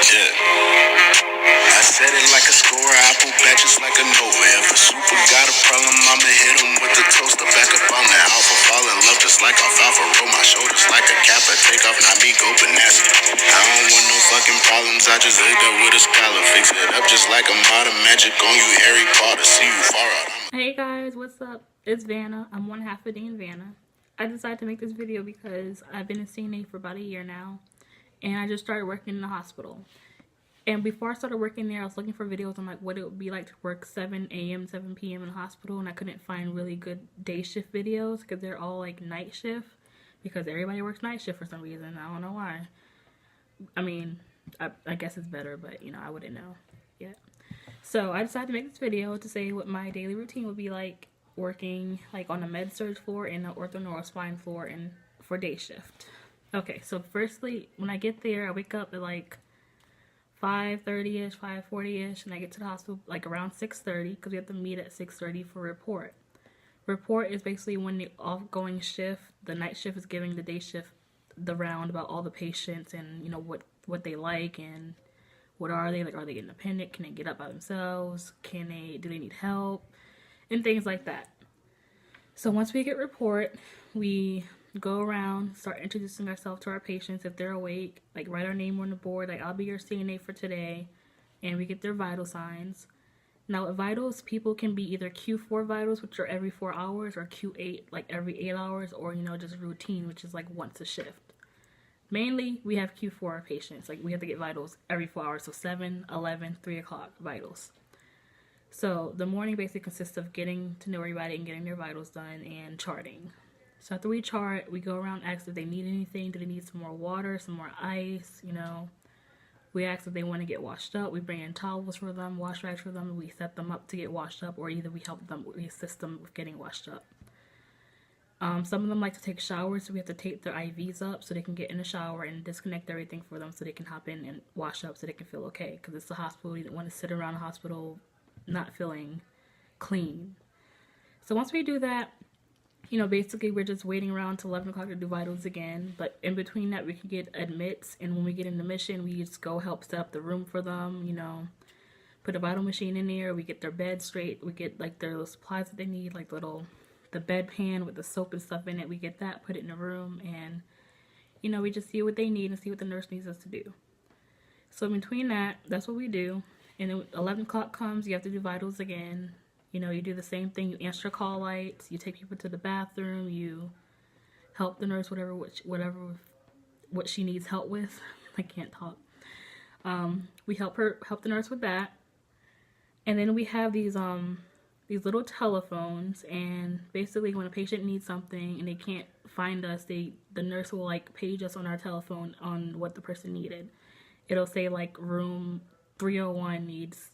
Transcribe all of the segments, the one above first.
Yeah. I said it like a score, apple batches like a Nova. If a super got a problem, I'ma hit him with the toaster. Back up on that alpha, fall in love just like alfalfa. Roll my shoulders like a kappa, take off, not me, go bananas. I don't want no fucking problems, I just hooked up with a scholar. Fix it up just like a modern magic on you, Harry Potter. See you far out. Hey guys, what's up? It's Vanna. I'm one half of Dean Vanna. I decided to make this video because I've been a CNA for about a year now, and I just started working in the hospital. And before I started working there, I was looking for videos on like what it would be like to work 7 a.m., 7 p.m. in the hospital, and I couldn't find really good day shift videos because they're all like night shift because everybody works night shift for some reason. I don't know why. I mean, I guess it's better, but you know, I wouldn't know yet. So I decided to make this video to say what my daily routine would be like working like on a med surg floor and the ortho neuro spine floor and for day shift. Okay, so firstly, when I get there, I wake up at like 5:30ish, 5:40ish, and I get to the hospital like around 6:30 because we have to meet at 6:30 for report. Report is basically when the off-going shift, the night shift is giving the day shift the round about all the patients and you know what they like and what are they, like are they independent, can they get up by themselves, do they need help, and things like that. So once we get report, we go around, start introducing ourselves to our patients if they're awake, like write our name on the board, like I'll be your CNA for today, and we get their vital signs. Now with vitals, people can be either Q4 vitals, which are every 4 hours, or Q8, like every 8 hours, or you know, just routine, which is like once a shift. Mainly, we have Q4 patients. Like, we have to get vitals every 4 hours. So 7, 11, 3 o'clock vitals. So the morning basically consists of getting to know everybody and getting their vitals done and charting. So after we chart, we go around, ask if they need anything. Do they need some more water, some more ice, you know. We ask if they want to get washed up. We bring in towels for them, wash rags for them, and we set them up to get washed up, or either we assist them with getting washed up. Some of them like to take showers, so we have to tape their IVs up so they can get in the shower and disconnect everything for them so they can hop in and wash up so they can feel okay. Because it's a hospital, you don't want to sit around a hospital not feeling clean. So once we do that, you know, basically we're just waiting around until 11 o'clock to do vitals again. But in between that, we can get admits, and when we get in the mission, we just go help set up the room for them, you know, put a vital machine in there, we get their bed straight, we get like their supplies that they need, like the bedpan with the soap and stuff in it. We get that, put it in the room, and you know, we just see what they need and see what the nurse needs us to do. So in between that, that's what we do. And then 11 o'clock comes, you have to do vitals again. You know, you do the same thing. You answer call lights, you take people to the bathroom, you help the nurse what she needs help with. I can't talk. We help the nurse with that. And then we have these little telephones, and basically when a patient needs something and they can't find us, the nurse will like page us on our telephone on what the person needed. It'll say like room 301 needs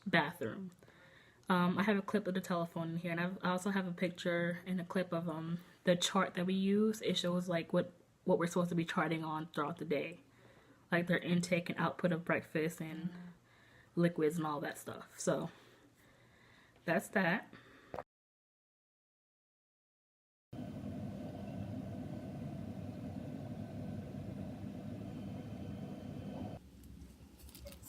bathroom. I have a clip of the telephone in here, and I also have a picture and a clip of the chart that we use. It shows like what we're supposed to be charting on throughout the day, like their intake and output of breakfast and liquids and all that stuff. So that's that.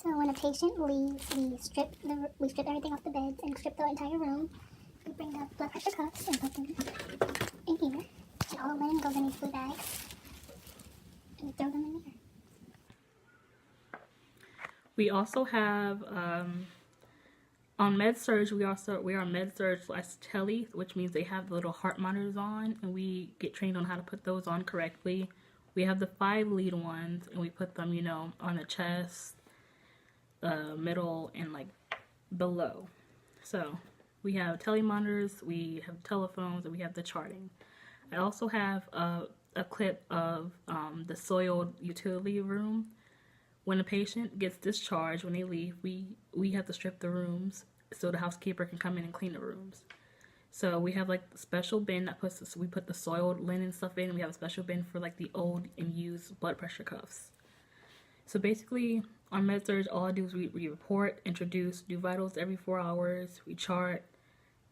So when a patient leaves, we strip everything off the beds and strip the entire room. We bring the blood pressure cuffs and put them in here. And all the linen goes in these blue bags. And we throw them in here. We also have on med surg, we are med surg / tele, which means they have the little heart monitors on, and we get trained on how to put those on correctly. We have the 5 lead ones, and we put them, you know, on the chest, middle, and like below. So we have telemonitors, we have telephones, and we have the charting. I also have a clip of the soiled utility room. When a patient gets discharged, when they leave, we have to strip the rooms so the housekeeper can come in and clean the rooms. So we have like a special bin that we put the soiled linen stuff in, and we have a special bin for like the old and used blood pressure cuffs. So basically, on med-surg, all I do is we report, introduce, do vitals every 4 hours, we chart,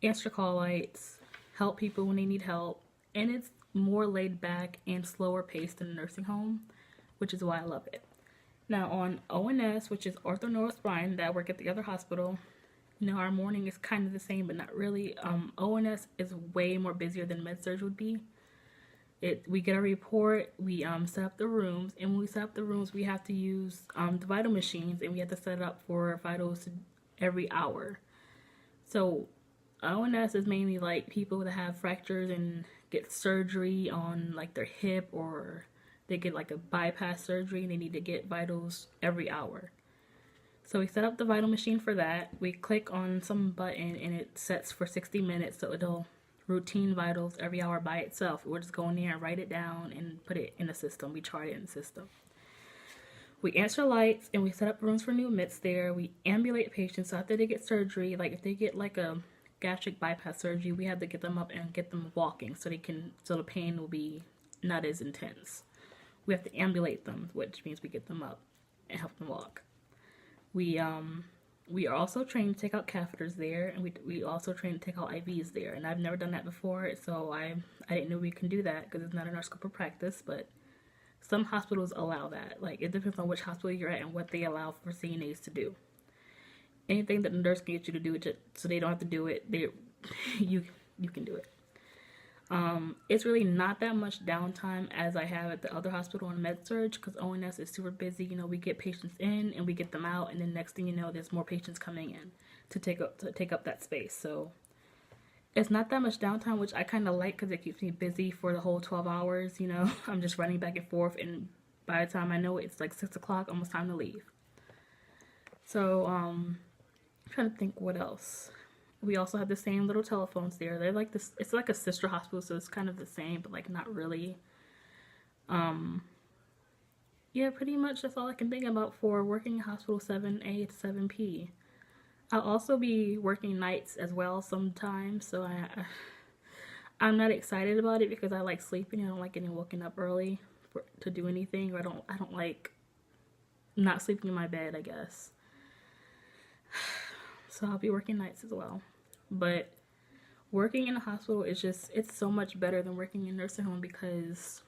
answer call lights, help people when they need help, and it's more laid back and slower paced than a nursing home, which is why I love it. Now on ONS, which is ortho neuro spine, that I work at the other hospital, you know, our morning is kind of the same, but not really. ONS is way more busier than med-surg would be. We get a report, we set up the rooms, and when we set up the rooms, we have to use the vital machines, and we have to set it up for vitals every hour. So ONS is mainly like people that have fractures and get surgery on like their hip, or they get like a bypass surgery and they need to get vitals every hour. So we set up the vital machine for that. We click on some button and it sets for 60 minutes, so it'll routine vitals every hour by itself. We'll just go in there and write it down and put it in the system. We chart it in the system. We answer lights and we set up rooms for new admits there. We ambulate patients. So after they get surgery, like if they get like a gastric bypass surgery, we have to get them up and get them walking so the pain will be not as intense. We have to ambulate them, which means we get them up and help them walk. We are also trained to take out catheters there, and we also train to take out IVs there. And I've never done that before, so I didn't know we can do that because it's not in our scope of practice. But some hospitals allow that. Like, it depends on which hospital you're at and what they allow for CNAs to do. Anything that the nurse can get you to do it, so they don't have to do it, you can do it. It's really not that much downtime as I have at the other hospital in med-surg, because ONS is super busy. You know, we get patients in and we get them out, and then next thing you know, there's more patients coming in to take up that space. So it's not that much downtime, which I kind of like because it keeps me busy for the whole 12 hours. You know, I'm just running back and forth, and by the time I know it, it's like 6 o'clock, almost time to leave. So I'm trying to think what else. We also have the same little telephones there. They're like this. It's like a sister hospital, so it's kind of the same, but like not really. Yeah, pretty much that's all I can think about for working in hospital 7A to 7P. I'll also be working nights as well sometimes, so I'm not excited about it because I like sleeping. I don't like getting woken up early to do anything, or I don't like not sleeping in my bed, I guess. So I'll be working nights as well. But working in a hospital is it's so much better than working in nursing home, because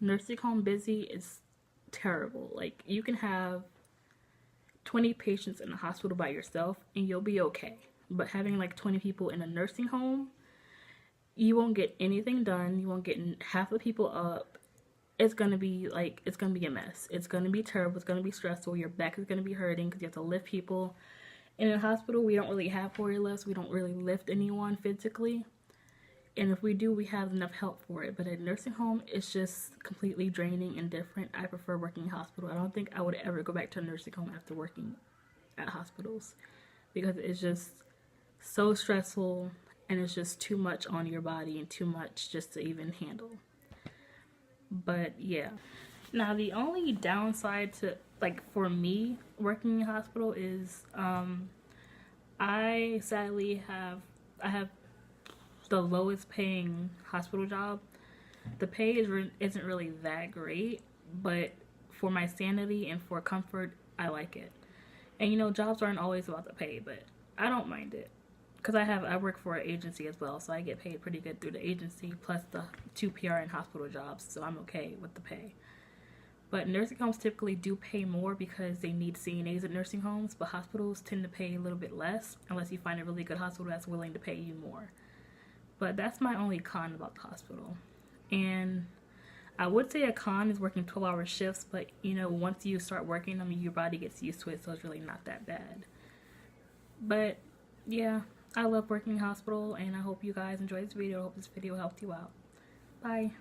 nursing home busy is terrible. Like, you can have 20 patients in a hospital by yourself and you'll be okay. But having like 20 people in a nursing home, you won't get anything done. You won't get half the people up. It's gonna be a mess. It's gonna be terrible. It's gonna be stressful. Your back is gonna be hurting because you have to lift people. In a hospital, we don't really have Foley lifts. We don't really lift anyone physically. And if we do, we have enough help for it. But at a nursing home, it's just completely draining and different. I prefer working in hospital. I don't think I would ever go back to a nursing home after working at hospitals, because it's just so stressful and it's just too much on your body and too much just to even handle. But yeah. Now, the only downside to, like, for me working in hospital is I sadly have the lowest paying hospital job. The pay isn't really that great, but for my sanity and for comfort, I like it. And you know, jobs aren't always about the pay, but I don't mind it because I work for an agency as well, so I get paid pretty good through the agency plus the 2 PRN hospital jobs, so I'm okay with the pay. But nursing homes typically do pay more because they need CNAs at nursing homes, but hospitals tend to pay a little bit less unless you find a really good hospital that's willing to pay you more. But that's my only con about the hospital. And I would say a con is working 12-hour shifts, but you know, once you start working, I mean, your body gets used to it, so it's really not that bad. But yeah, I love working in hospital, and I hope you guys enjoyed this video. I hope this video helped you out. Bye.